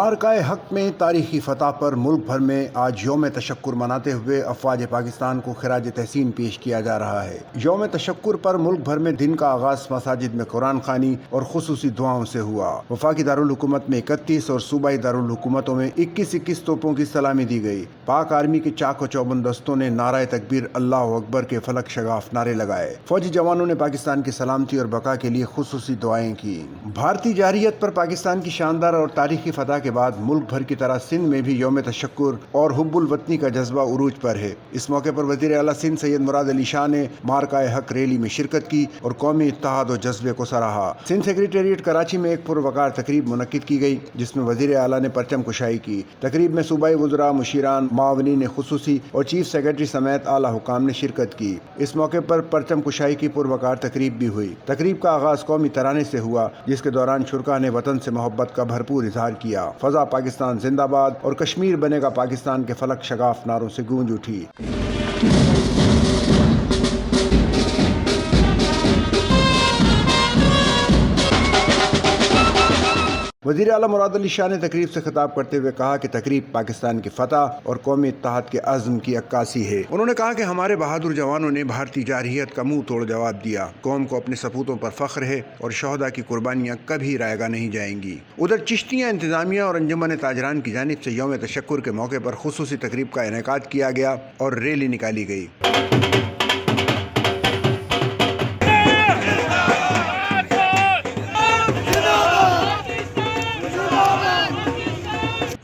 मार्काए हक में तारीखी फतह पर मुल्क भर में आज यौम तशक्कुर मनाते हुए अफवाज पाकिस्तान को खिराज तहसीन पेश किया जा रहा है। यौम तशक्कुर पर मुल्क भर में दिन का आगाज मसाजिद में कुरान खानी और खुसूसी दुआओं से हुआ। वफाकी दारुल हुकूमत में 31 और सूबाई दारुल हुकूमतों में 21 तोपों की सलामी दी गई। पाक आर्मी के चाक और चौबंद दस्तों ने नाराए तकबीर अल्लाह अकबर के फलक शगाफ नारे लगाए। फौजी जवानों ने पाकिस्तान की सलामती और बका के लिए खुसूसी दुआएं की। भारतीय जारहियत पर पाकिस्तान की शानदार और तारीखी फतह के बाद मुल्क भर की तरह सिंध में भी यौम तशक्कुर और हुब्बुल वतनी का जज्बा उरूज पर है। इस मौके पर वज़ीर आला सिंध सैयद मुराद अली शाह ने मार्काए हक रैली में शिरकत की और कौमी इत्तेहाद और जज्बे को सराहा। सिंध सेक्रेटेरिएट कराची में एक पुरवकार तकरीब मुनक्किद की गई जिसमें वज़ीर आला ने परचम कुशाई की। तकरीब में सूबाई वज़रा, मुशीरान, मावनीन खुसूसी और चीफ सेक्रेटरी समेत आला हुकाम ने शिरकत की। इस मौके पर परचम कुशाई की पुरवकार तकरीब भी हुई। तकरीब का आगाज कौमी तराने से हुआ जिसके दौरान शुरका ने वतन से मोहब्बत का भरपूर इजहार किया। फजा पाकिस्तान जिंदाबाद और कश्मीर बनेगा पाकिस्तान के फलक शगाफ नारों से गूंज उठी। वज़ीर आला मुराद अली शाह ने तकरीब से खिताब करते हुए कहा कि तकरीब पाकिस्तान की फतह और कौमी इत्तेहाद के अज़्म की अक्कासी है। उन्होंने कहा कि हमारे बहादुर जवानों ने भारतीय जारहियत का मुंह तोड़ जवाब दिया। कौम को अपने सपूतों पर फख्र है और शहदा की कुर्बानियाँ कभी रायगा नहीं जाएंगी। उधर चिश्तिया इंतजामिया और अंजुमन ताजरान की जानिब से यौम तशक्कुर के मौके पर खुसूसी तकरीब का इनेकाद किया गया और रैली निकाली गई।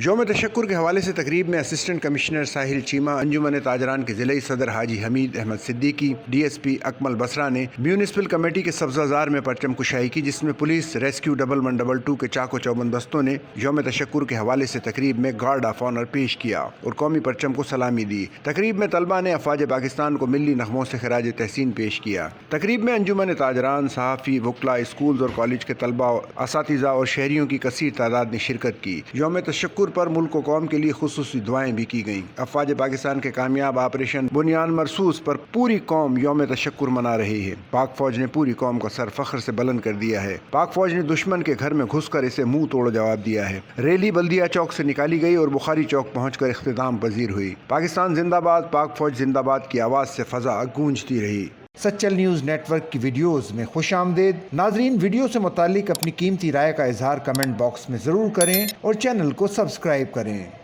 यौम तशक्कुर के हवाले से तकरीब में असिस्टेंट कमिश्नर साहिल चीमा, अंजुमन ताजरान के ज़िले सदर हाजी हमीद अहमद सिद्दीकी, DSP अकमल बसरा ने म्यूनिसिपल कमेटी के सब्ज़ाजार में परचम कुशाई की जिसमें पुलिस रेस्क्यू 1122 के चाको चौबंद दस्तों ने यौम तशक्कुर के हवाले से तकरीब में गार्ड ऑफ ऑनर पेश किया और कौमी परचम को सलामी दी। तकरीब में तलबा ने अफवाज पाकिस्तान को मिली नगमों से खिराज तहसीन पेश किया। तकरीब में अंजुमन ताजरान, सहाफ़ी, वकला, स्कूल और कॉलेज के तलबा, असातिज़ा और शहरियों की कसीर तादाद ने शिरकत की। यौम तशक्कुर पर मुल्क और कौम के लिए खुसूसी दुआएं भी की गईं। अफवाज पाकिस्तान के कामयाब ऑपरेशन बुनियान मरसूस पर पूरी कौम यौम तशक्कुर मना रही है। पाक फौज ने पूरी कौम का सर फख्र से बुलंद कर दिया है। पाक फौज ने दुश्मन के घर में घुसकर इसे मुंह तोड़ जवाब दिया है। रैली बल्दिया चौक से निकाली गई और बुखारी चौक पहुंचकर इख्तिताम पजीर हुई। पाकिस्तान जिंदाबाद, पाक फौज जिंदाबाद की आवाज से फजा गूंजती रही। सच्चल न्यूज़ नेटवर्क की वीडियोस में खुश आमदेद। नाजरीन, वीडियो से मुतालिक अपनी कीमती राय का इजहार कमेंट बॉक्स में ज़रूर करें और चैनल को सब्सक्राइब करें।